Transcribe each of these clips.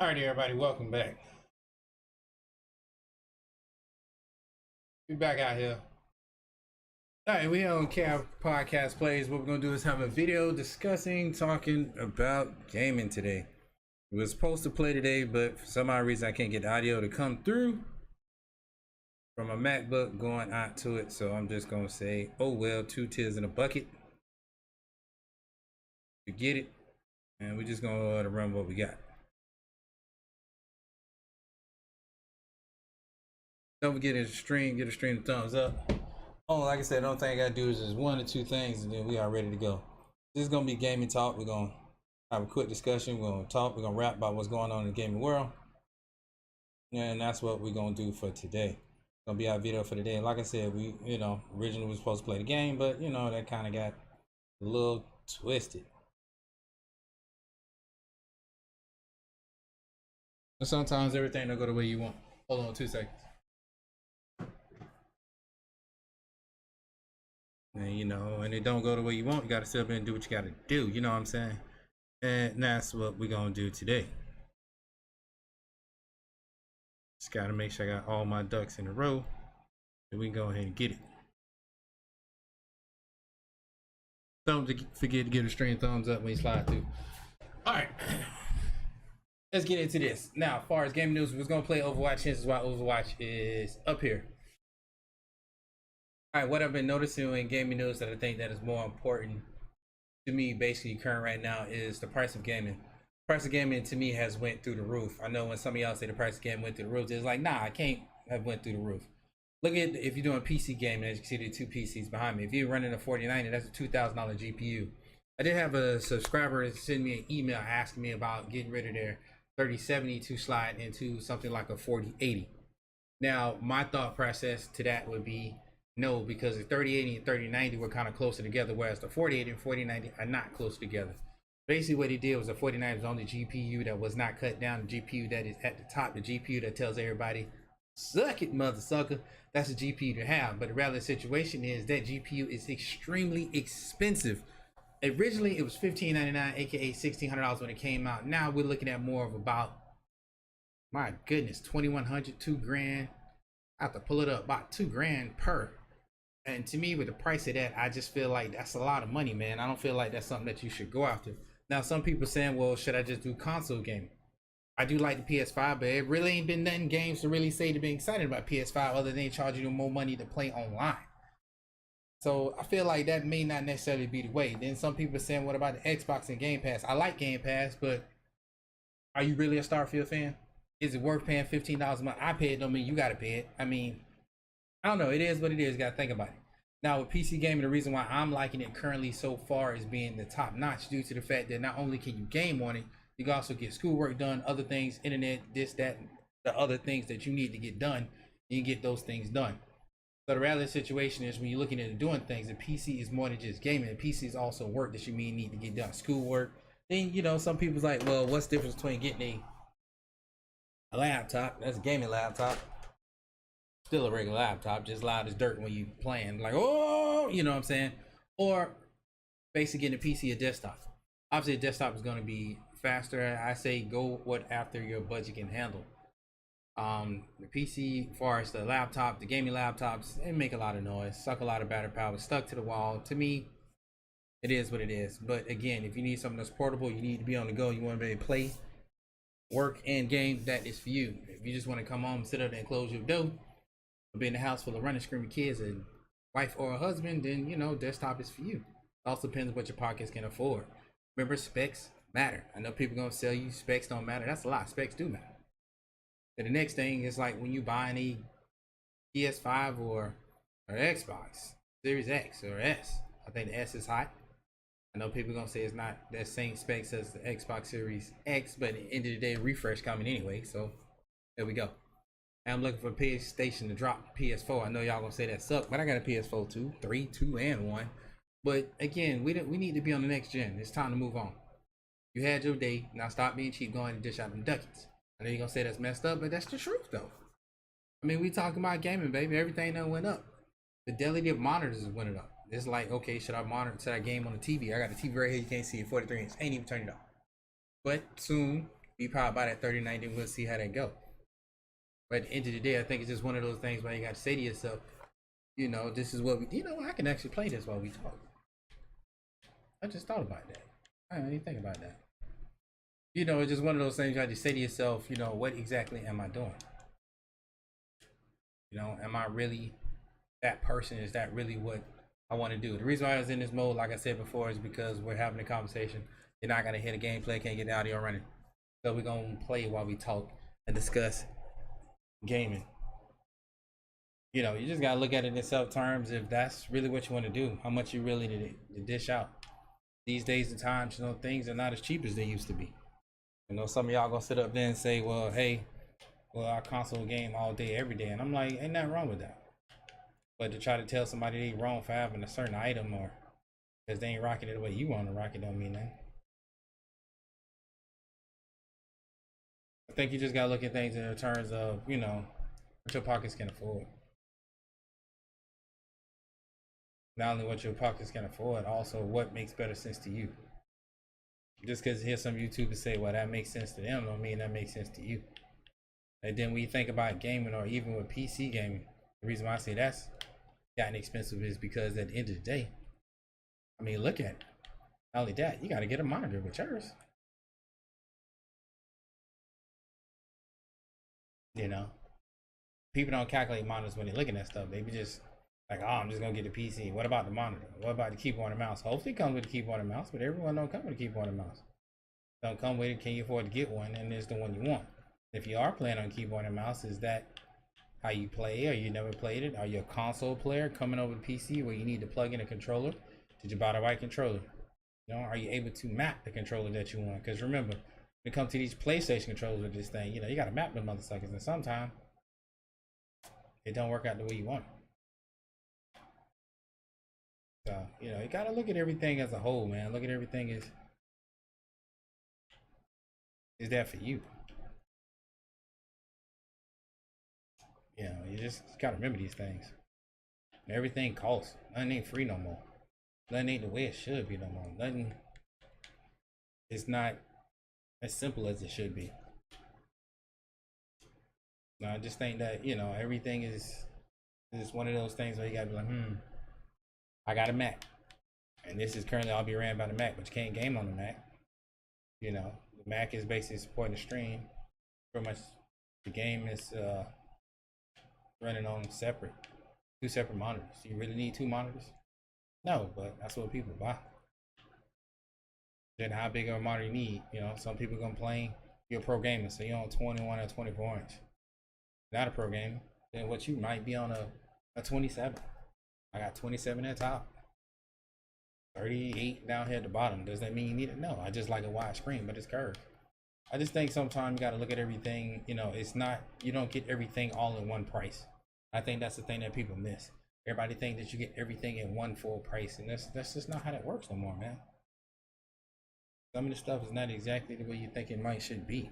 All right, everybody, welcome back. We back out here. All right, we on KirPodcast plays. What we're gonna do is have a video talking about gaming today. We were supposed to play today, but for some odd reason I can't get the audio to come through from a MacBook going out to it. So I'm just gonna say, oh well, two tears in a bucket. Forget it, and we're just gonna run what we got. Don't forget to stream, get a stream of thumbs up. Oh, like I said, the only thing I gotta do is just one or two things, and then we are ready to go. This is gonna be gaming talk. We're gonna have a quick discussion. We're gonna talk. We're gonna rap about what's going on in the gaming world, and that's what we're gonna do for today. It's gonna be our video for today. And like I said, we originally was supposed to play the game, but that kind of got a little twisted. And sometimes everything don't go the way you want. Hold on 2 seconds. And and it don't go the way you want, you gotta sit up and do what you gotta do, you know what I'm saying? And that's what we're gonna do today. Just gotta make sure I got all my ducks in a row, and we can go ahead and get it. Don't forget to give the stream thumbs up when you slide through. Alright. Let's get into this. Now, as far as gaming news, we're gonna play Overwatch. This is why Overwatch is up here. All right, what I've been noticing in gaming news that I think that is more important to me, basically current right now, is the price of gaming. The price of gaming to me has went through the roof. I know when some of y'all say the price of gaming went through the roof, it's like, nah, I can't have went through the roof. Look at if you're doing PC gaming, as you can see the two PCs behind me. If you're running a 4090, that's a $2,000 GPU. I did have a subscriber send me an email asking me about getting rid of their 3070 to slide into something like a 4080. Now, my thought process to that would be, no, because the 3080 and 3090 were kind of closer together, whereas the 4080 and 4090 are not close together. Basically, what he did was the 4090 was on the GPU that was not cut down, the GPU that is at the top, the GPU that tells everybody, suck it, mother sucker. That's a GPU to have. But the reality situation is that GPU is extremely expensive. Originally, it was $1,599, aka $1,600 when it came out. Now we're looking at more of about, my goodness, $2,100, $2,000. I have to pull it up, about $2,000 per. And to me, with the price of that, I just feel like that's a lot of money, man. I don't feel like that's something that you should go after. Now, some people saying, well, should I just do console gaming? I do like the PS5, but it really ain't been nothing games to really say to be excited about PS5 other than charging you more money to play online. So I feel like that may not necessarily be the way. Then some people are saying, what about the Xbox and Game Pass? I like Game Pass, but are you really a Starfield fan? Is it worth paying $15 a month? I pay it, don't mean you gotta pay it. I mean, I don't know. It is what it is. Got to think about it. Now, with PC gaming, the reason why I'm liking it currently so far is being the top notch due to the fact that not only can you game on it, you can also get schoolwork done, other things, internet, this, that, the other things that you need to get done. You can get those things done. So the reality situation is when you're looking at doing things, the PC is more than just gaming. The PC is also work that you need to get done, schoolwork. Then, some people's like, well, what's the difference between getting a laptop? That's a gaming laptop. Still a regular laptop, just loud as dirt when you playing, like, oh, you know what I'm saying? Or basically getting a PC or desktop. Obviously a desktop is going to be faster. I say go what after your budget can handle. The PC, as far as the laptop, the gaming laptops, they make a lot of noise, suck a lot of battery power, stuck to the wall. To me, it is what it is. But again, if you need something that's portable, you need to be on the go, you want to be able to play, work, and game, that is for you. If you just want to come home, sit up and close your door, be in the house full of running, screaming kids and wife or a husband, then desktop is for you. It also depends on what your pockets can afford. Remember, specs matter. I know people gonna sell you specs don't matter. That's a lot. Specs do matter. And the next thing is like when you buy any PS5 or Xbox Series X or S. I think the S is hot. I know people gonna say it's not that same specs as the Xbox Series X, but at the end of the day, refresh coming anyway. So there we go. I'm looking for PlayStation to drop PS4. I know y'all gonna say that suck, but I got a PS4 2, 3, 2, and 1. But again, we need to be on the next gen. It's time to move on. You had your day. Now stop being cheap, going and dish out them ducats. I know you're gonna say that's messed up, but that's the truth though. I mean, we talking about gaming, baby. Everything done went up. The fidelity of monitors is went up. It's like, okay, should I game on the TV? I got the TV right here. You can't see it. 43 inch. Ain't even turned it off. But soon, You probably buy that 3090 and we'll see how that go. But at the end of the day, I think it's just one of those things where you got to say to yourself, this is what I can actually play this while we talk. I just thought about that. I didn't even think about that. It's just one of those things you have to say to yourself, what exactly am I doing? Am I really that person? Is that really what I want to do? The reason why I was in this mode, like I said before, is because we're having a conversation. You're not going to hear the gameplay, can't get the audio running. So we're going to play while we talk and discuss gaming. You just got to look at it in self terms if that's really what you want to do, how much you really need to dish out. These days and times, things are not as cheap as they used to be. Some of y'all gonna sit up there and say, well, hey, I console game all day, every day. And I'm like, ain't nothing wrong with that. But to try to tell somebody they wrong for having a certain item or because they ain't rocking it the way you want to rock it don't mean that. I think you just gotta look at things in terms of, what your pockets can afford. Not only what your pockets can afford, also what makes better sense to you. Just because you hear some YouTubers say, well, that makes sense to them, don't mean that makes sense to you. And then when you think about gaming, or even with PC gaming, the reason why I say that's gotten expensive is because at the end of the day, look at it. Not only that, you got to get a monitor with yours. People don't calculate monitors when they're looking at stuff. They be just like, oh, I'm just gonna get a PC. What about the monitor? What about the keyboard and mouse? Hopefully it comes with a keyboard and mouse, but everyone don't come with a keyboard and mouse. Don't come with it, can you afford to get one? And it's the one you want. If you are playing on keyboard and mouse, is that how you play, or you never played it? Are you a console player coming over to PC where you need to plug in a controller? Did you buy the right controller? Are you able to map the controller that you want? Because remember, when it comes to these PlayStation controllers with this thing, you gotta map them motherfuckers, and sometimes it don't work out the way you want it. So, you gotta look at everything as a whole, man. Look at everything is that for you? You just gotta remember these things. Everything costs. Nothing ain't free no more. Nothing ain't the way it should be no more. Nothing. It's not as simple as it should be. No, I just think that everything is one of those things where you gotta be like, I got a Mac, and this is currently all be ran by the Mac, but you can't game on the Mac. The Mac is basically supporting the stream. Pretty much, the game is running on two separate monitors. Do you really need two monitors? No, but that's what people buy. Then how big of a monitor you need? Some people complain you're a pro gamer, so you're on 21 or 24 inch. Not a pro gamer, then what you might be on a 27. I got 27 at the top, 38 down here at the bottom. Does that mean you need it? No, I just like a wide screen, but it's curved. I just think sometimes you got to look at everything. It's not, you don't get everything all in one price. I think that's the thing that people miss. Everybody think that you get everything in one full price, and that's just not how that works no more, man. Some of the stuff is not exactly the way you think it might should be.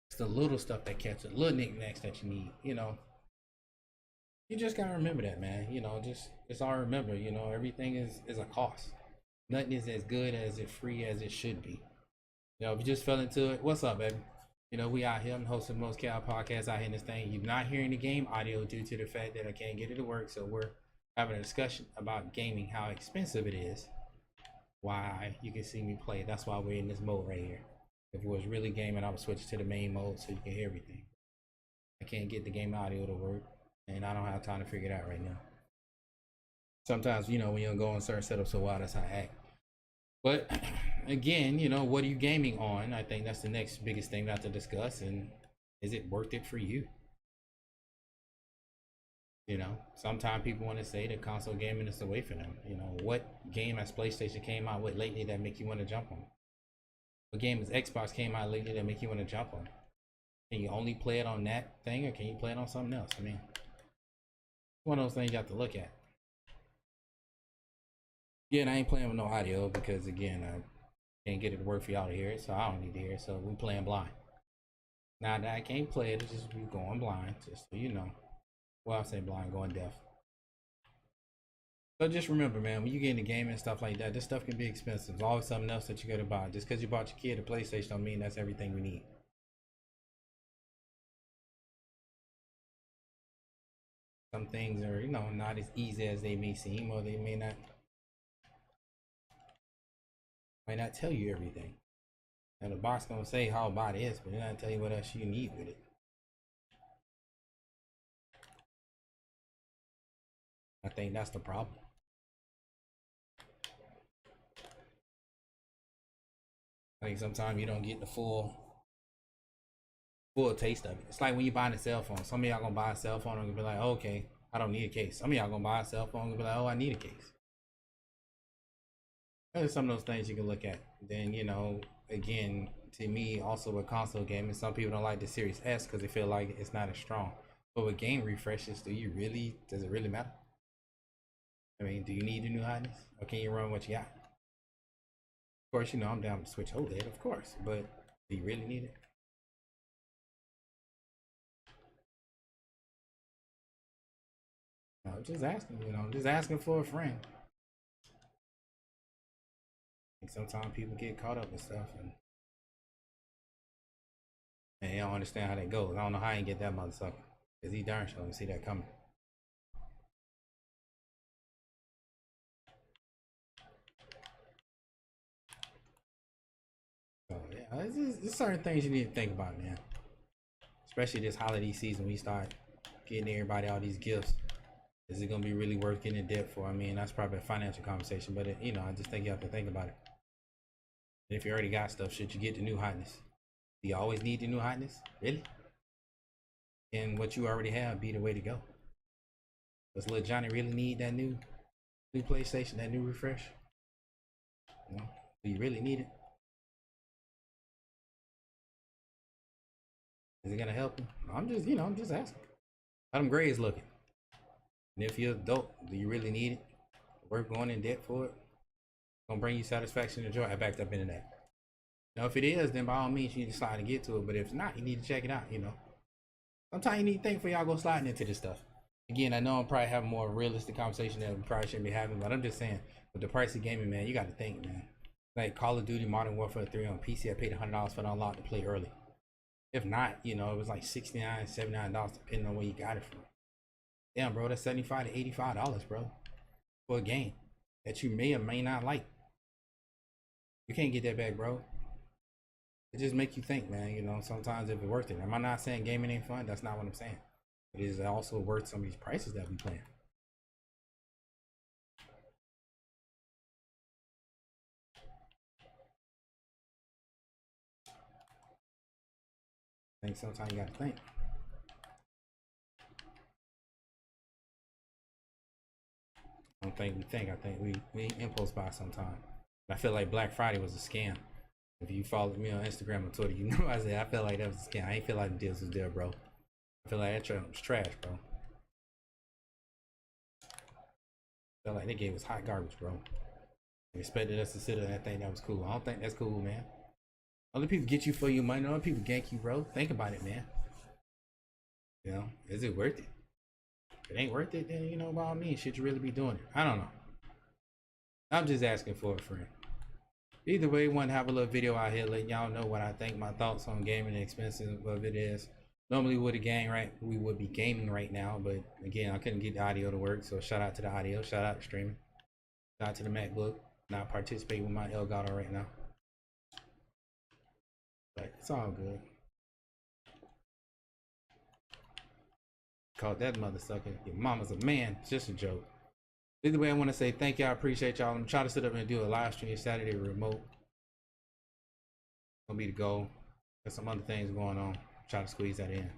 It's the little stuff that catches, the little knickknacks that you need. You just gotta remember that, man. Just all remember. Everything is a cost. Nothing is as good as it free as it should be. If you just fell into it, what's up, baby? We out here. I'm hosting the most KirPodcast out here in this thing. You're not hearing the game audio due to the fact that I can't get it to work. So we're having a discussion about gaming, how expensive it is, why you can see me play. That's why we're in this mode right here. If it was really gaming, I would switch to the main mode so you can hear everything. I can't get the game audio to work, and I don't have time to figure it out right now. Sometimes, when you don't go on certain setups for a while, that's how I act. But again, what are you gaming on? I think that's the next biggest thing we have to discuss, and is it worth it for you? Sometimes people want to say that console gaming is away from them. What game has PlayStation came out with lately that make you want to jump on? What game has Xbox came out lately that make you want to jump on? Can you only play it on that thing, or can you play it on something else? One of those things you have to look at. Again, I ain't playing with no audio because, again, I can't get it to work for y'all to hear it, so I don't need to hear it. So we playing blind. Now that I can't play it, it's just we going blind, just so you know. Well, I say blind, going deaf. So just remember, man, when you get into gaming and stuff like that, this stuff can be expensive. There's always something else that you gotta buy. Just because you bought your kid a PlayStation don't mean that's everything we need. Some things are, not as easy as they may seem, or they might not tell you everything. And the box gonna say how bad it is, but they're not tell you what else you need with it. I think that's the problem. I think sometimes you don't get the full taste of it. It's like when you buying a cell phone. Some of y'all gonna buy a cell phone and gonna be like, oh, okay, I don't need a case. Some of y'all gonna buy a cell phone and be like, oh, I need a case. There's some of those things you can look at. Then, again, to me, also with console gaming, some people don't like the Series S because they feel like it's not as strong. But with game refreshes, does it really matter? I mean, do you need the new hotness? Or can you run what you got? Of course, I'm down to switch OLED, of course, but do you really need it? No, just asking, just asking for a friend. And sometimes people get caught up with stuff and they don't understand how that goes. I don't know how you get that motherfucker. Cause he darn sure see that coming. So yeah, it's certain things you need to think about, man. Especially this holiday season, we start getting everybody all these gifts. Is it gonna be really worth getting in debt for? I mean, that's probably a financial conversation, but I just think you have to think about it. And if you already got stuff, should you get the new hotness? Do you always need the new hotness? Really? Can what you already have be the way to go? Does little Johnny really need that new PlayStation, that new refresh? Do you really need it? Is it gonna help him? I'm just asking. How them grades looking? And if you're adult, do you really need it? Worth going in debt for it? Gonna bring you satisfaction and joy? I backed up into that. Now, if it is, then by all means, you need to slide and get to it. But if not, you need to check it out. Sometimes you need to think for y'all go sliding into this stuff. Again, I know I'm probably having more realistic conversation that we probably shouldn't be having, but I'm just saying, with the price of gaming, man, you got to think, man. Like Call of Duty Modern Warfare 3 on PC, I paid $100 for the unlock to play early. If not, it was like $69, $79 depending on where you got it from. Damn, bro, that's $75 to $85, bro, for a game that you may or may not like. You can't get that back, bro. It just make you think, man. Sometimes if it's worth it. Am I not saying gaming ain't fun? That's not what I'm saying. It is also worth some of these prices that we paying. I think sometimes you got to think. I don't think we think. I think we impulse buy sometimes. I feel like Black Friday was a scam. If you followed me on Instagram and Twitter, you know I said I felt like that was a scam. I ain't feel like the deals was there, bro. I feel like that trap was trash, bro. I felt like they gave us hot garbage, bro. They expected us to sit there and think that was cool. I don't think that's cool, man. Other people get you for your money. Other people gank you, bro. Think about it, man. Is it worth it? If it ain't worth it, then by all means, should you really be doing it? I don't know. I'm just asking for a friend. Either way, want to have a little video out here letting y'all know what I think, my thoughts on gaming and expensive of it is. Normally we would be gaming right now, but again, I couldn't get the audio to work, so shout out to the audio, shout out to streaming, shout out to the MacBook, not participating with my Elgato right now. But it's all good. Called that mother sucker. Your mama's a man. It's just a joke. Either way, I want to say thank y'all. I appreciate y'all. I'm trying to sit up and do a live stream Saturday remote. Gonna be the goal. There's some other things going on. Try to squeeze that in.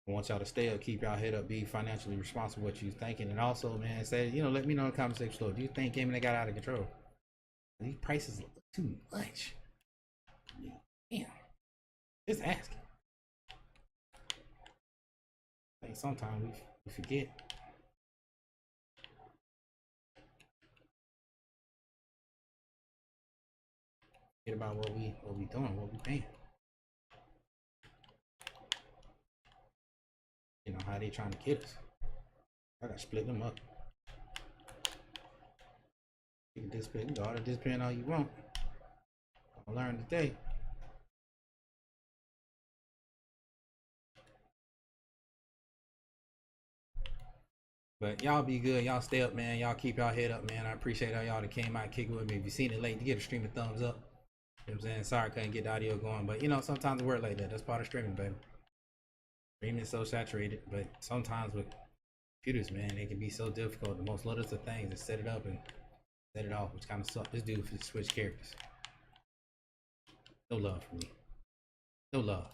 I want y'all to stay up, keep y'all head up, be financially responsible what you thinking, and also, man, say, let me know in the comment section below. Do you think gaming that got out of control? These prices look too much. Damn. Just asking. I think sometimes we forget. Forget about what we doing, what we paying. How they trying to get us. I gotta split them up. You can display, you can go to display all you want. I learned today. But y'all be good. Y'all stay up, man. Y'all keep y'all head up, man. I appreciate all y'all that came out kicking with me. If you seen it late, you get a stream a thumbs up. You know what I'm saying? Sorry I couldn't get the audio going. But, you know, sometimes it works like that. That's part of streaming, baby. Streaming is so saturated. But sometimes with computers, man, it can be so difficult. The most littlest of things is set it up and set it off, which kind of sucks. This dude for switch characters. No love for me. No love.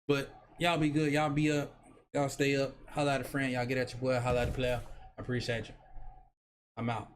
But y'all be good. Y'all be up. Y'all stay up. Holla at a friend. Y'all get at your boy. Holla at a player. I appreciate you. I'm out.